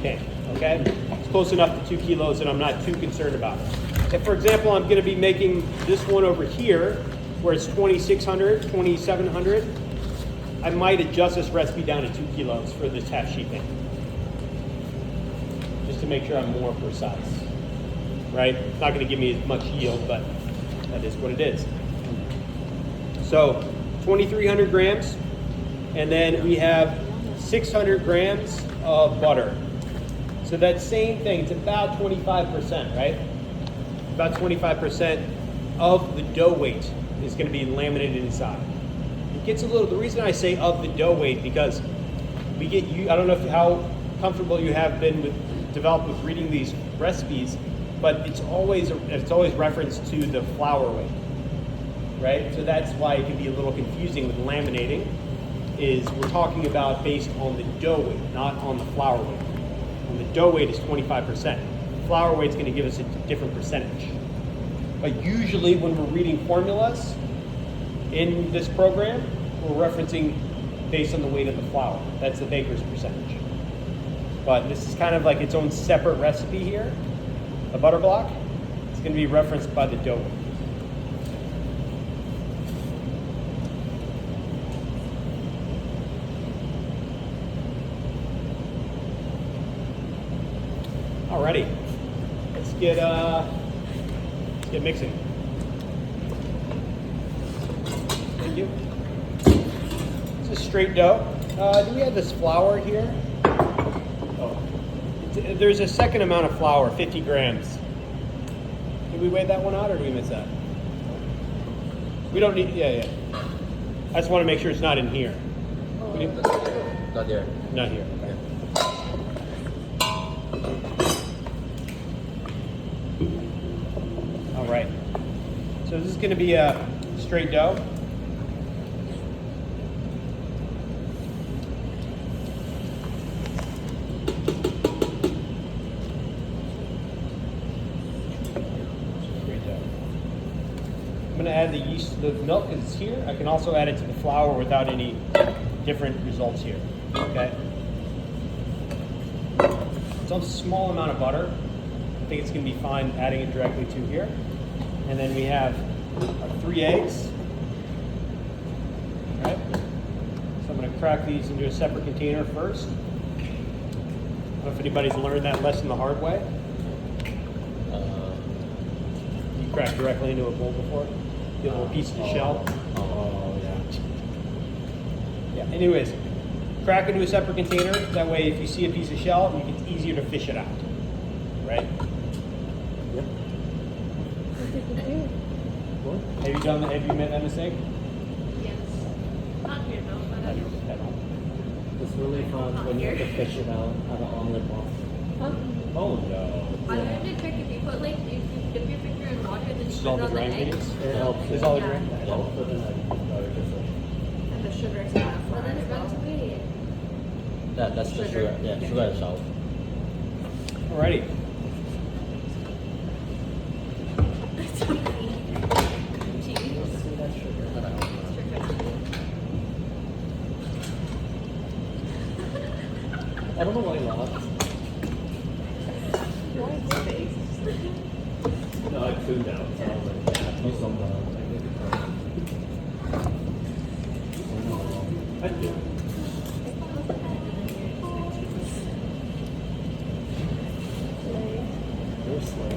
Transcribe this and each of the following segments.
can, okay? It's close enough to 2 kilos and I'm not too concerned about it. If, for example, I'm gonna be making this one over here, where it's 2,600, 2,700, I might adjust this recipe down to 2 kilos for this half sheet thing. Just to make sure I'm more precise, right? It's not gonna give me as much yield, but that is what it is. So 2,300 grams, and then we have 600 grams of butter. So that same thing, it's about 25%, right? About 25% of the dough weight is gonna be laminated inside. It gets a little, the reason I say of the dough weight, because we get, I don't know how comfortable you have been developed with reading these recipes, but it's always referenced to the flour weight, right? So that's why it can be a little confusing with laminating, is we're talking about based on the dough weight, not on the flour weight. And the dough weight is 25%. Flour weight is going to give us a different percentage. But usually when we're reading formulas in this program, we're referencing based on the weight of the flour. That's the baker's percentage. But this is kind of like its own separate recipe here, a butter block. It's going to be referenced by the dough weight. Alrighty, let's get mixing. Thank you. It's a straight dough. Do we have this flour here? Oh, there's a second amount of flour, 50 grams. Did we weigh that one out, or did we miss that? We don't need. Yeah. I just want to make sure it's not in here. Not there. Not here. Okay. All right, so this is going to be a straight dough. I'm going to add the yeast to the milk because it's here. I can also add it to the flour without any different results here, okay? It's a small amount of butter. I think it's going to be fine adding it directly to here. And then we have our 3 eggs. All right. So I'm going to crack these into a separate container first. I don't know if anybody's learned that lesson the hard way. You crack directly into a bowl before? Get a little piece of the shell. Oh, yeah. Yeah, anyways, crack into a separate container. That way if you see a piece of shell, it's easier to fish it out. Right? Yep. Have you done that? Have you made that mistake? Yes. Not here though, but At home. It's really fun when you have to fish it out of an omelet box. huh? Oh no. I learned a trick. If you put if you dip your finger in water, then This you is all put the it on the dry egg. ingredients? It helps. This is all the Yeah. dry? Yeah, put in like And the sugar is not. Well, then it runs away. that's the sugar. Yeah, sugar and salt. Alrighty. I don't know why you laughed. No, I tuned out. So I was like, yeah, do something. Thank you. You're slow.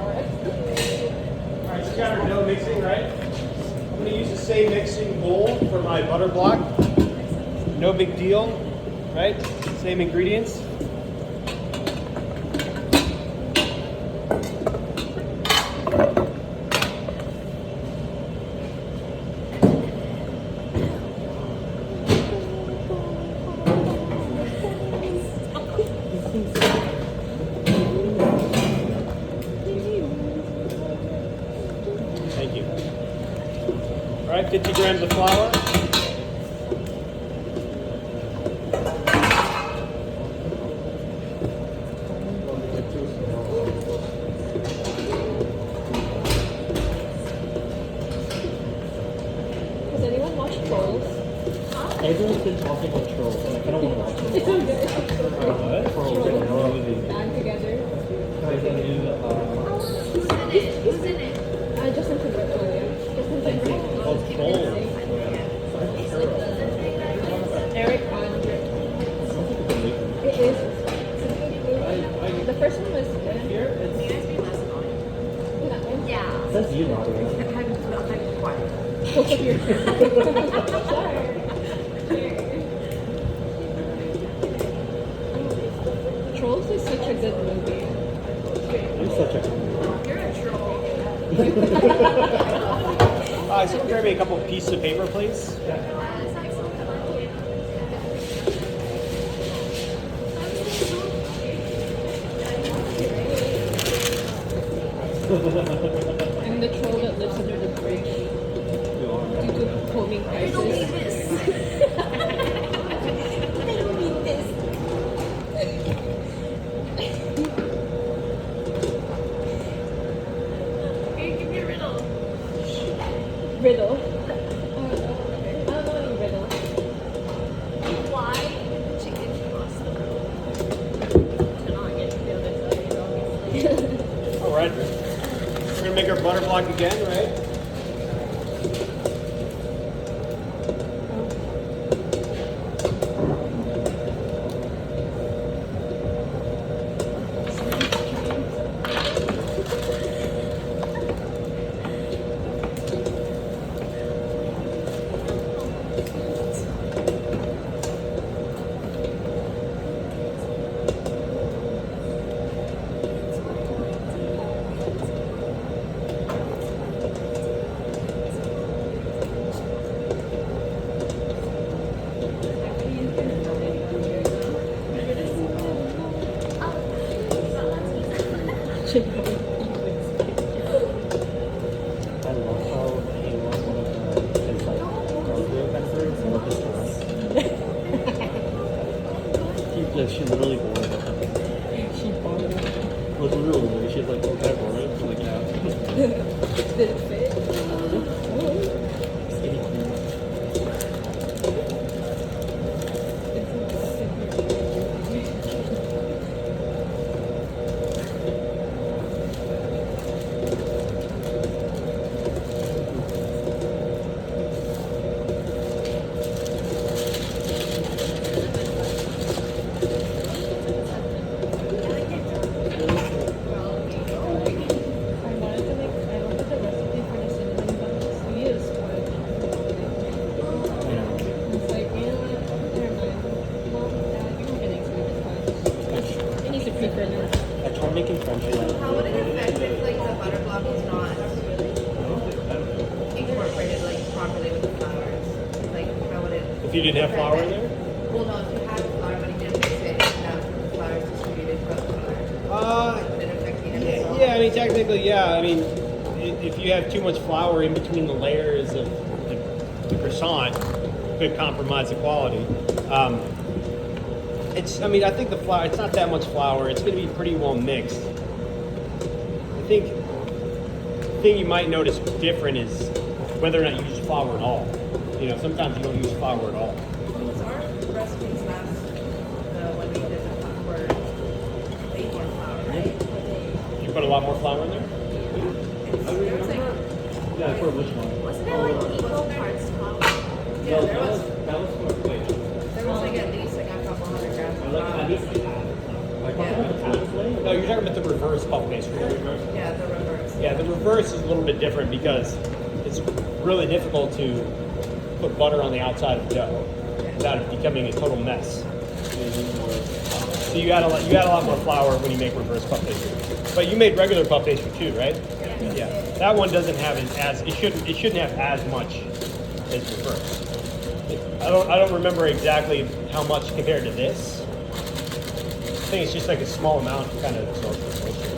Alright, so we got our dough mixing, right? I'm going to use the same mixing bowl for my butter block. No big deal, right? Same ingredients. Thank you. All right, 50 grams of flour. anyone watch Trolls? Everyone's been talking about Trolls, and I kind of want to watch it. It's so good. What? Trolls. Band together. There's a new, Who's in it? Justin Timberlake. Justin Timberlake. called Trolls. Eric Andre. It is. The first one was good. Here, it That one? Yeah. says you, Nadia. I'm quiet. Trolls is such a good movie. You're such a... You're a troll. Someone grab me a couple pieces of paper, please. I'm the troll that lives under the bridge due to homing crisis. Riddle. I don't know any riddle. Why chicken crossed the road? To not get to the other side, obviously. All right. We're gonna make our butter block again, right? I love how he was one of his like cardio members and his class. She literally bored it. She bought it. Like literally, she's like, okay, bored it. I'm like, yeah. Did it fit? Skinny clean. I wanted the recipe for the cinnamon buns. We used one. It's like, you know what? Never mind. Mom, Dad, you're getting cinnamon buns. It needs to pre-ferment now. I tried making French fries. How would it affect if like the butter block was not incorporated like properly with the flowers? Like how would it? If you didn't have flour in there? Well, no. If you had flour but you didn't mix it enough with the flowers distributed throughout the butter, would it affect the end result? Yeah, I mean, technically, yeah. I mean, if you have too much flour in between the layers of the croissant, it could compromise the quality. I think the flour, it's not that much flour. It's going to be pretty well mixed. I think the thing you might notice different is whether or not you use flour at all. You know, sometimes you don't use flour at all. So our recipes last when we did the were way more flour, right? You put a lot more flour in there? There was like, Yeah, for which one? wasn't there like equal parts flour? Yeah, that was for plate. there was like at least like a couple hundred grams of Like flour. at least like half No, you're talking about the reverse puff pastry. Yeah, the reverse. Yeah, the reverse is a little bit different because it's really difficult to put butter on the outside of the dough without it becoming a total mess. So you add a lot more flour when you make reverse puff pastry. But you made regular puff pastry too, right? Yeah. That one doesn't have it shouldn't have as much as reverse. I don't remember exactly how much compared to this. I think it's just like a small amount to kind of absorb the moisture.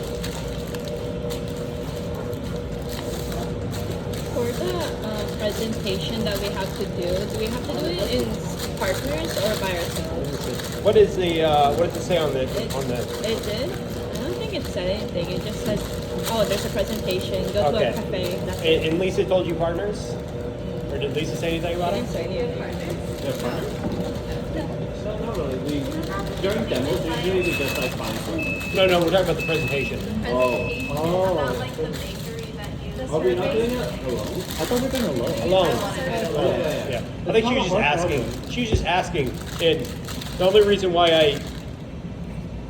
For the presentation that we have to do we have to do it in partners or by ourselves? What does it say on the It did? I don't think it said anything. It just says, oh, there's a presentation. Go to a Okay. cafe. That's it. And Lisa told you partners? Or did Lisa say anything about it? No, not really. During demos, usually we just like find something. No, we're talking about the presentation. Presentation Oh. about like the bakery that you. Oh, we're not doing it alone? I thought we were doing it alone. Alone. Yeah. Yeah. I think she was just asking. She was just asking, and the only reason why I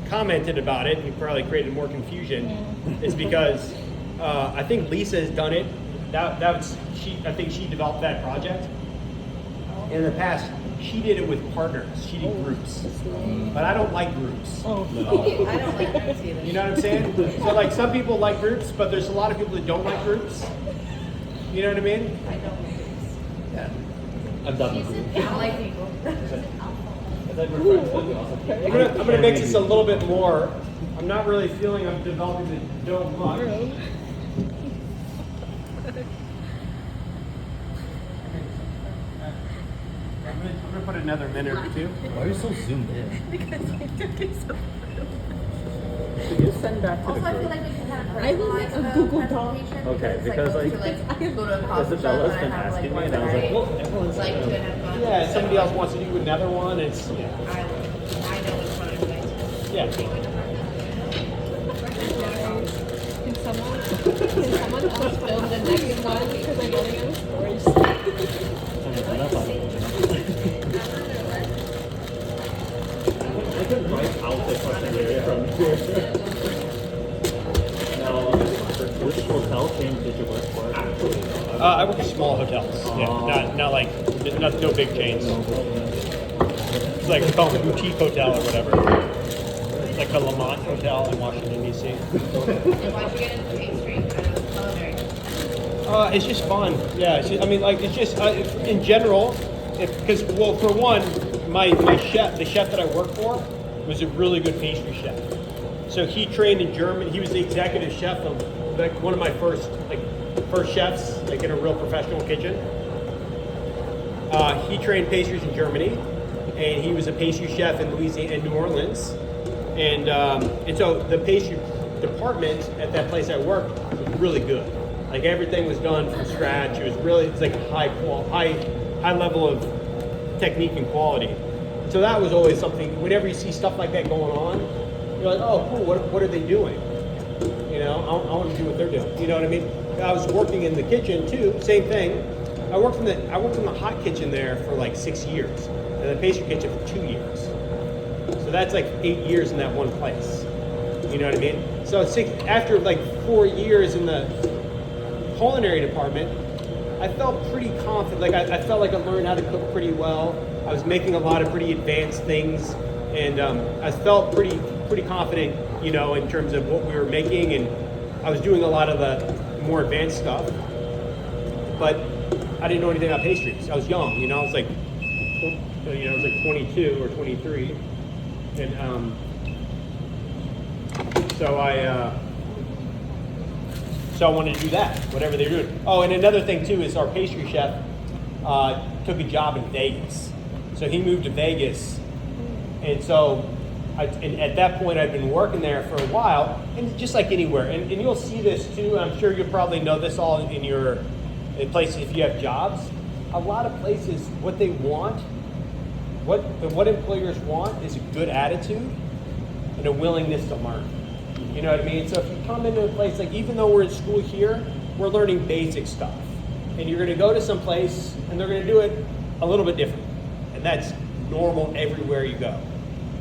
commented about it and probably created more confusion is because I think Lisa has done it. That was she. I think she developed that project. In the past, she did it with partners. She did groups, but I don't like groups. I don't like groups either. You know what I'm saying? So like some people like groups, but there's a lot of people that don't like groups. You know what I mean? I don't like groups. Yeah. I'm done with it. I don't like people. I thought we were friends, but we also I'm gonna make this a little bit more. I'm not really feeling I'm developing the dough much. I'm gonna put another minute or two. Why are you so zoomed in? Because I took it so Could you send back to the Also, I feel group? like we can kind of I will personalize a the Google Doc. presentation Okay, because, go like, to, go to a coffee shop Isabella's and been I have asking me, one and I was like, well, everyone's like to have fun. Yeah, somebody else wants to do another one. It's I know which one I'm going to. yeah. Can someone else film the next one because I'm running out of storage. I can write out the questionnaire from here. Now, which hotel chain did you work for? I work at small hotels. Yeah, not like no big chains. It's like we call it a boutique hotel or whatever. It's like the Lamont Hotel in Washington D.C. And why'd you get into pastry? I was culinary. It's just fun. Yeah, it's just in general, because well, for one, my chef, the chef that I work for, was a really good pastry chef. So he trained in Germany. He was the executive chef of like one of my first chefs, like in a real professional kitchen. He trained pastries in Germany, and he was a pastry chef in Louisiana and New Orleans. And so the pastry department at that place I worked was really good. Like everything was done from scratch. It's like high level of technique and quality. So that was always something. Whenever you see stuff like that going on, you're like, oh, cool. What are they doing? You know, I want to do what they're doing. You know what I mean? I was working in the kitchen too. Same thing. I worked in the hot kitchen there for like 6 years, and the pastry kitchen for 2 years. So that's like 8 years in that one place. You know what I mean? So after like 4 years in the culinary department, I felt pretty confident. Like I felt like I learned how to cook pretty well. I was making a lot of pretty advanced things, and I felt pretty confident, you know, in terms of what we were making, and I was doing a lot of the more advanced stuff. But I didn't know anything about pastries. I was young, you know. I was like, 22 or 23, and so I wanted to do that, whatever they were doing. Oh, and another thing too is our pastry chef took a job in Vegas. So he moved to Vegas, and so and at that point I'd been working there for a while, and just like anywhere, and you'll see this too. I'm sure you'll probably know this all in places if you have jobs. A lot of places, what they want, what employers want is a good attitude and a willingness to learn. You know what I mean? So if you come into a place, like even though we're in school here, we're learning basic stuff. And you're gonna go to some place and they're gonna do it a little bit different. And that's normal everywhere you go.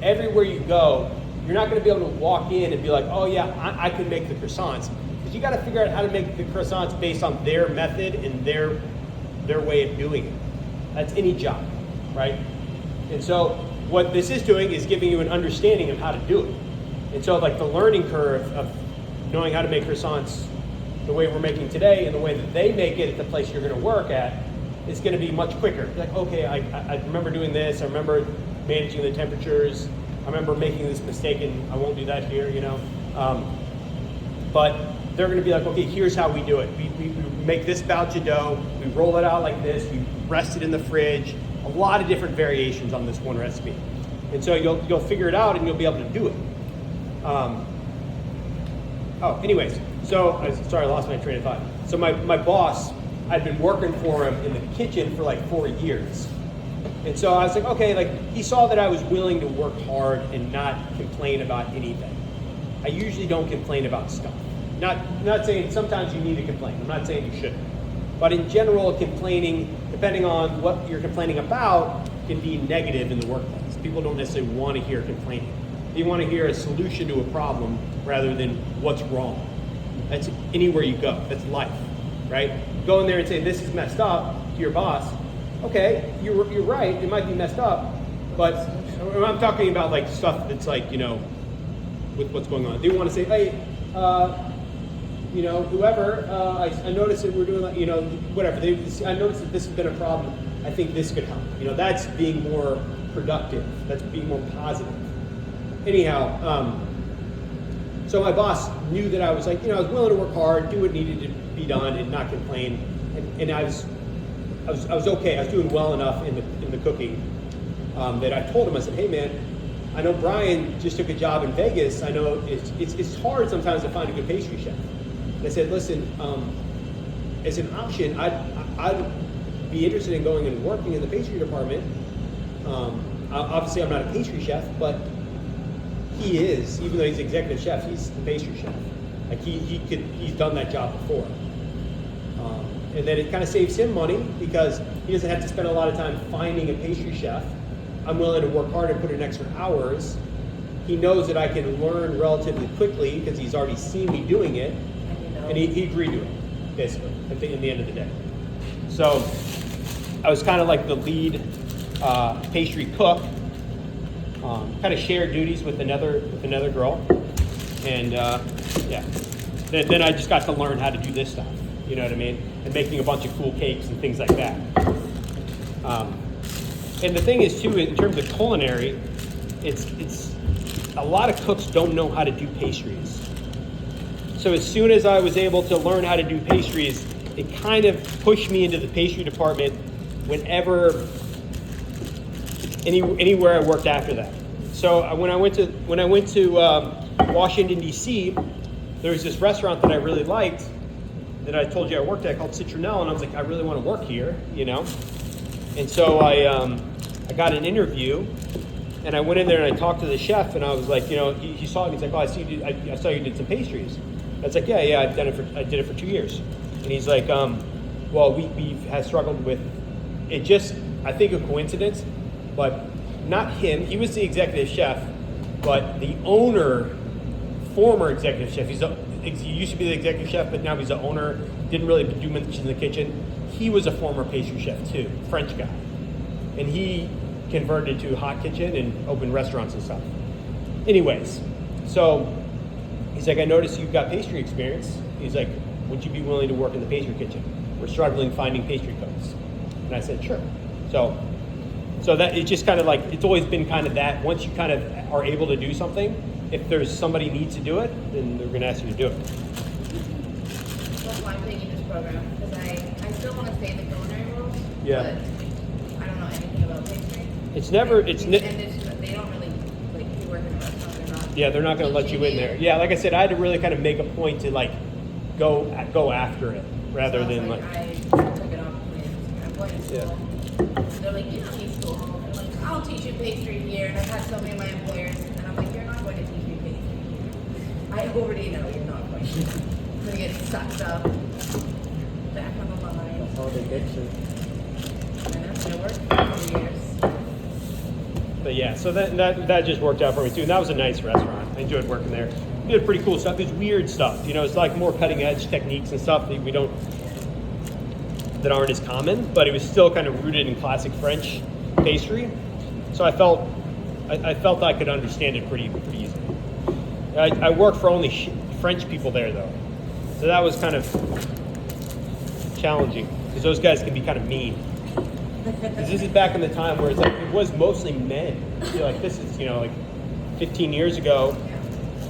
Everywhere you go, you're not gonna be able to walk in and be like, oh yeah, I can make the croissants. Because you gotta figure out how to make the croissants based on their method and their way of doing it. That's any job, right? And so what this is doing is giving you an understanding of how to do it. And so like the learning curve of knowing how to make croissants the way we're making today and the way that they make it at the place you're gonna work at is gonna be much quicker. Like, okay, I remember doing this, I remember managing the temperatures, I remember making this mistake and I won't do that here, you know. But they're gonna be like, okay, here's how we do it. We make this batch of dough, we roll it out like this, we rest it in the fridge, a lot of different variations on this one recipe. And so you'll figure it out and you'll be able to do it. Anyways, so sorry, I lost my train of thought. So my boss, I'd been working for him in the kitchen for like 4 years. And so I was like, okay, like he saw that I was willing to work hard and not complain about anything. I usually don't complain about stuff. Not saying sometimes you need to complain. I'm not saying you shouldn't. But in general, complaining, depending on what you're complaining about, can be negative in the workplace. People don't necessarily want to hear complaining. They want to hear a solution to a problem rather than what's wrong. That's anywhere you go. That's life, right? Go in there and say, this is messed up to your boss. Okay, you're right. It might be messed up. But I'm talking about like stuff that's like, with what's going on. They want to say, hey, whoever, I noticed that we're doing, whatever. I noticed that this has been a problem. I think this could help. That's being more productive. That's being more positive. Anyhow, so my boss knew that I was like, I was willing to work hard, do what needed to be done, and not complain. And I was okay. I was doing well enough in the cooking that I told him. I said, hey man, I know Brian just took a job in Vegas. I know it's hard sometimes to find a good pastry chef. And I said, listen, as an option, I'd be interested in going and working in the pastry department. Obviously, I'm not a pastry chef, but he is. Even though he's executive chef, he's the pastry chef. Like he's done that job before. And then it kind of saves him money because he doesn't have to spend a lot of time finding a pastry chef. I'm willing to work hard and put in extra hours. He knows that I can learn relatively quickly because he's already seen me doing it, and he agreed to it, basically, in the end of the day. So I was kind of like the lead pastry cook, kind of shared duties with another girl, and then I just got to learn how to do this stuff, you know what I mean, and making a bunch of cool cakes and things like that. And the thing is too, in terms of culinary, it's a lot of cooks don't know how to do pastries. So as soon as I was able to learn how to do pastries, it kind of pushed me into the pastry department anywhere I worked after that. So when I went to Washington D.C., there was this restaurant that I really liked that I told you I worked at called Citronelle, and I was like, I really want to work here, And so I got an interview, and I went in there and I talked to the chef, and I was like, he saw me. He's like, oh, I saw you did some pastries. I was like, yeah, I did it for 2 years. And he's like, well, we have struggled with it. Just, I think, a coincidence, but not him. He was the executive chef, but the owner, former executive chef. He used to be the executive chef, but now he's the owner. Didn't really do much in the kitchen. He was a former pastry chef too, French guy, and he converted to hot kitchen and opened restaurants and stuff. Anyways, so he's like, I noticed you've got pastry experience. He's like, would you be willing to work in the pastry kitchen? We're struggling finding pastry cooks. And I said, sure. So that it's just kind of like, it's always been kind of that. Once you kind of are able to do something, if there's somebody needs to do it, then they're going to ask you to do it. That's why I'm taking this program, because I still want to stay in the culinary world. Yeah. But I don't know anything about pastry. And they don't really, like, if you work in a restaurant, they're not. Yeah, they're not going to let you in there. Yeah, like I said, I had to really kind of make a point to like go after it rather than like. I took it off because I'm going to school. They're like, you don't need school. I'm like, I'll teach you pastry here. And I've had so many of my employers, and I'm like, you're not going to teach me pastry. I already know you're not going to. I'm going to get sucked up back on the line. That's how they get you. And that's going to work for 3 years. But yeah, so that just worked out for me too. And that was a nice restaurant. I enjoyed working there. We did pretty cool stuff. It's weird stuff. It's like more cutting edge techniques and stuff that aren't as common, but it was still kind of rooted in classic French pastry. So I felt I could understand it pretty easily. I worked for only French people there though. So that was kind of challenging because those guys can be kind of mean. Because this is back in the time where it's like it was mostly men. Like this is like 15 years ago,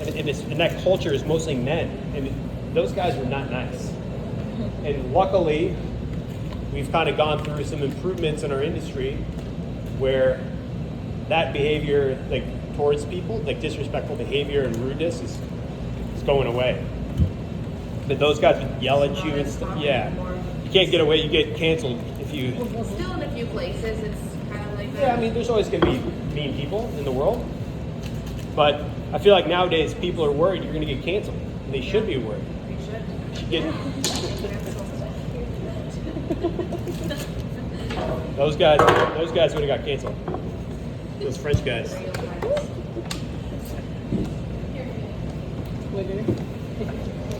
and that culture is mostly men, and those guys were not nice. And luckily, we've kind of gone through some improvements in our industry where that behavior, like towards people, like disrespectful behavior and rudeness, is going away. But those guys would yell at you and stuff. Yeah. You can't get away. You get canceled if you. Still in a few places, it's kind of like that. Yeah, I mean, there's always going to be mean people in the world, but I feel like nowadays people are worried you're going to get canceled, and they should be worried. We should. You should get those guys. Those guys would have got canceled. Those French guys.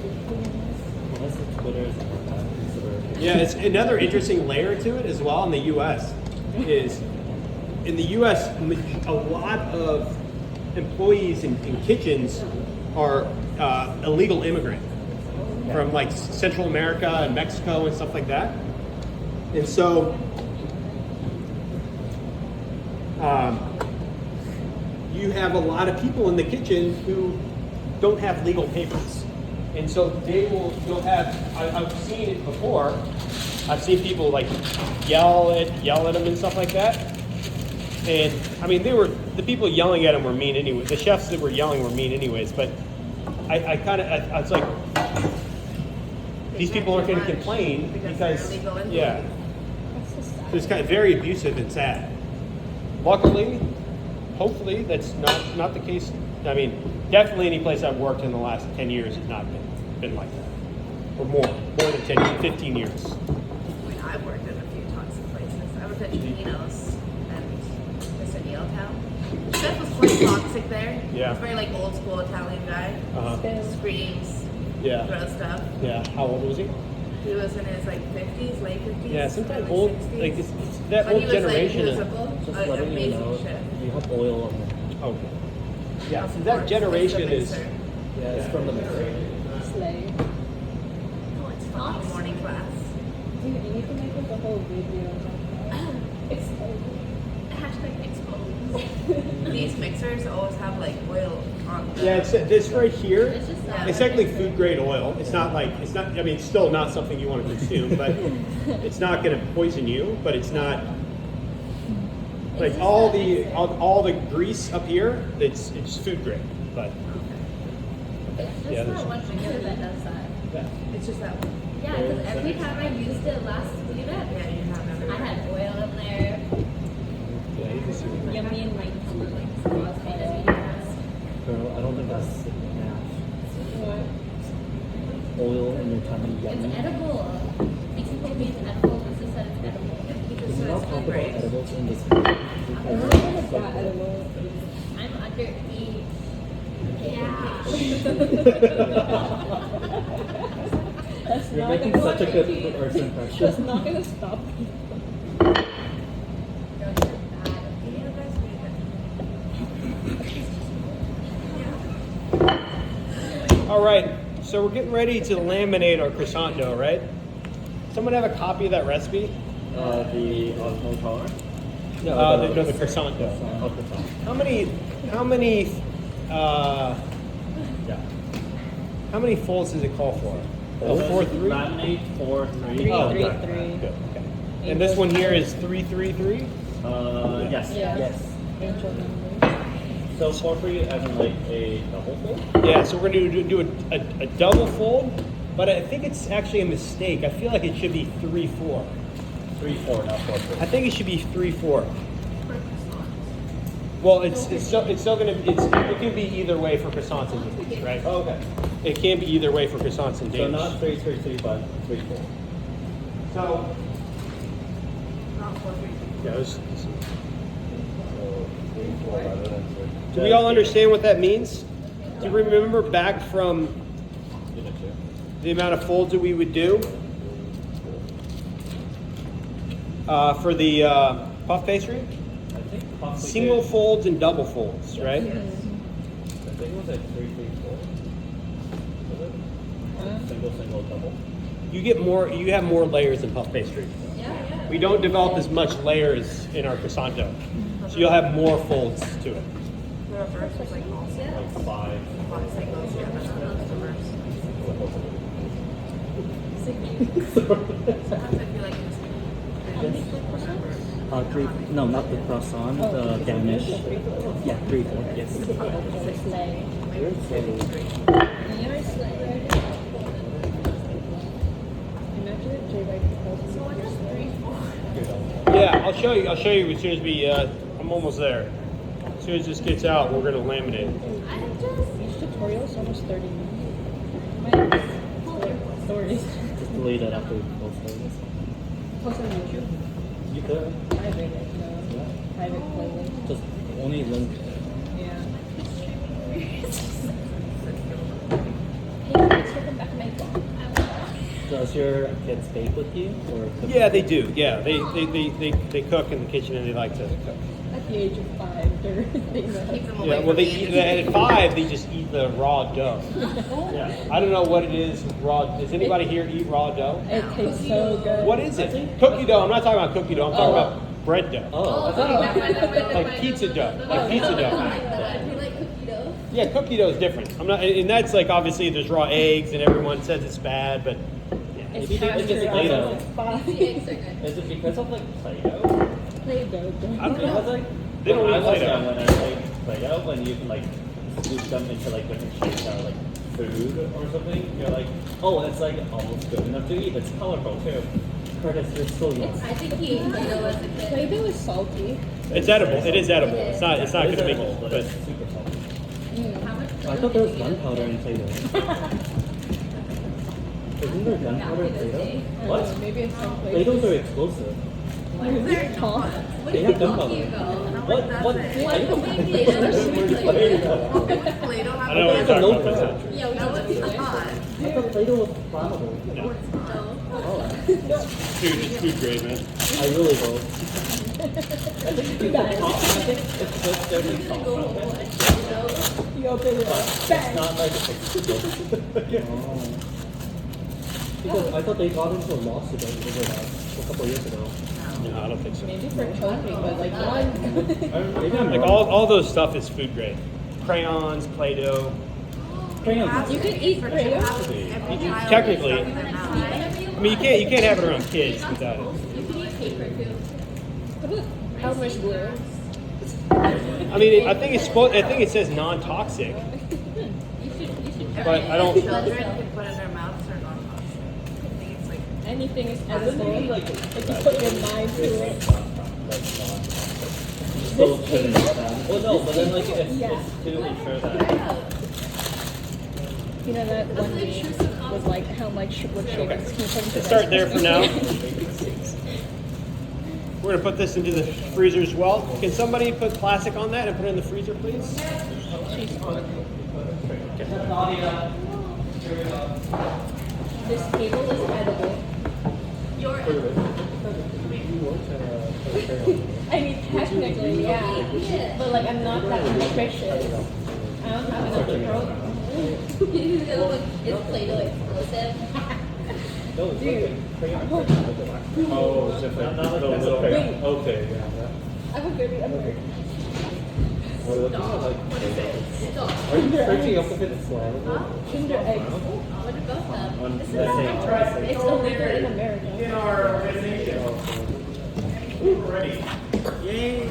Unless it's Twitter, it's not that considered. Yeah, it's another interesting layer to it as well in the U.S. is in the U.S. a lot of employees in kitchens are illegal immigrant from like Central America and Mexico and stuff like that, and so you have a lot of people in the kitchen who don't have legal papers. And so you'll have, I've seen it before, I've seen people like yell at them and stuff like that. And I mean, the people yelling at them were mean anyway. The chefs that were yelling were mean anyways, but I was like, these people aren't going to complain because, yeah, it's kind of very abusive and sad. Luckily, hopefully that's not the case. I mean, definitely any place I've worked in the last 10 years has not been like that. Or more than 10, 15 years. I mean, I've worked in a few tons of places. I worked at Chininos and this in Yaletown. The chef was quite toxic there. Yeah. He's very like old school Italian guy. Screams, Yeah. throws stuff. Yeah. How old was he? He was in his like 50s, late 50s. Yeah, sometimes early old, 60s. like it's that But old he was generation. Like, he was Just an letting you amazing know, chef. you have oil on there. Oh. Yeah. So Of that course, generation it's the is. mixer. Yeah, it's from the mixer. Slay. Oh, it's fun. Morning class. Dude, you need to make like a whole video about that. Hashtag exposed. These mixers always have like oil on them. Yeah, it's this right here. It's just It's technically food grade oil. It's not like it's not. I mean, it's still not something you want to consume, but it's not going to poison you. But it's not like all the grease up here. It's food grade, but It's just Yeah, that there's- one mixer that does that. yeah. It's just that one. Yeah, because every time I used it last year, Yeah, you have I everywhere. had oil in there. Yeah, you can see. Yummy and like sauce made of Girl, I don't think that's enough. Oil in your tummy, It's yummy. edible. He told me it's edible. Lisa said it's edible. He Can just you not says talk food about grade. edibles in this? I'm under E. Yeah. You're making such a good first impression. That's not gonna stop. All right, so we're getting ready to laminate our croissant dough, right? Someone have a copy of that recipe? The osmo color? The croissant dough. Croissant. Yeah. How many folds does it call for? Oh, 4-3? Laminate 4-3. Three, Oh, three, okay. three. Good, okay. And this one here is 3-3-3? Yes. Yeah. Yes. Angel number. So 4-3 as in like a double fold? Yeah, so we're going to do a double fold, but I think it's actually a mistake. I feel like it should be 3-4. 3-4, not 4-3. I think it should be 3-4. Well, it's still gonna it can be either way for croissants and Danish, right? Oh, okay. It can be either way for croissants and So Danish. not 3-3-3, but 3-4. So Not 4-3. yeah, So 3-4 rather than 3. do we all understand what that means? Do you remember back from Give it to. the amount of folds that we would do for the puff pastry? I think possibly Single did- folds and double folds, right? I think it was like 3-3-4. Was it? Single, double. You have more layers in puff pastry. Yeah. We don't develop as much layers in our croissant dough. So you'll have more folds to it. The reverse was like also Like 5. five singles. Yeah, that's the reverse. Sometimes I feel like it's 3. No, not the croissant. The Danish. Yeah, 3-4. Yes. Slay. You're so- You're slay. Imagine Yeah, I'll show you. I'll show you as soon as we. I'm almost there. As soon as this gets out, we're gonna laminate it. Each tutorial is almost 30 minutes. Stories. Just delete it after we post this. Post on YouTube. You could. Private, no. Private playlist. Just only link. Yeah. Hey, let's welcome back my phone. Does your kids bake with you? Or cook Yeah, with they you? do. Yeah, they cook in the kitchen and they like to cook. At the age of 5, they're Keep them away Yeah, well, from they me. eat at 5. They just eat the raw dough. Yeah, I don't know what it is. Raw. Does anybody here eat raw dough? It tastes so good. What is it? Cookie dough. I'm not talking about cookie dough. I'm talking about bread dough. Oh, I thought Like pizza dough. Like pizza dough. Do you like cookie dough? Yeah, cookie dough is different. I'm not, and that's like obviously there's raw eggs and everyone says it's bad, but It's Maybe they pasteurized just made at it. 5. The eggs are good. is it because of like Play-Doh? Play-Doh. I don't Because know. like They don't when I eat was Play-Doh. young, when I played Play-Doh, when you can like scoop them into like different shapes that are like food or something, you're like, oh, it's like almost good enough to eat. It's colorful too. Curtis, you're so young. I think he ate Play-Doh as a kid. Play-Doh is salty. It's edible. It is edible. It's not. It's not It is going to make. edible, but But it's super salty. How much I thought there was gunpowder in Play-Doh. Isn't there gunpowder in Play-Doh? What? Maybe in some Play-Dohs places. are explosive. They're Huh? not. What They are you have talking gunpowder. about? What? What? Play-Doh? Play-Doh? Where's Play-Doh? I know what you're talking about. That's not true. Yeah, no, it's not. I thought Play-Doh was flammable. No. Oh, Dude, it's food grade, man. I really hope. I think if you put top, I think it's just every sauce on it. You open it up. It's Bang! not like it's because I thought they got into a lawsuit over that a couple years ago. No, I don't think so. Maybe for choking, but like one. Maybe I'm Like wrong. all those stuff is food grade. Crayons, Play-Doh. Crayons. You can eat crayons. Technically, I mean you can't have it around kids without it. You can eat paper too. How much glue? I mean, I think it's supposed. I think it says non-toxic. You should. But I don't- Children can put in their mouths or not. I think it's like. Anything is Doesn't edible. mean like If you put your mind to it. Still shouldn't be bad. Well, no, but then like Yeah. it's to ensure that. You know that one meme was like how much would Okay. shavings can put into Let's start there for now. rice. We're gonna put this into the freezer as well. Can somebody put plastic on that and put it in the freezer, please? This table is edible. I mean, technically, yeah. But like, I'm not that nutritious. I don't have enough protein. It's Play-Doh explosive. Dude. Oh, it's different. Not like that's Wait. okay, yeah. I have very American. Are you searching up if it's flammable? Kinder eggs. What about them? On the same. It's illegal in America. In our organization. We're ready. Yay!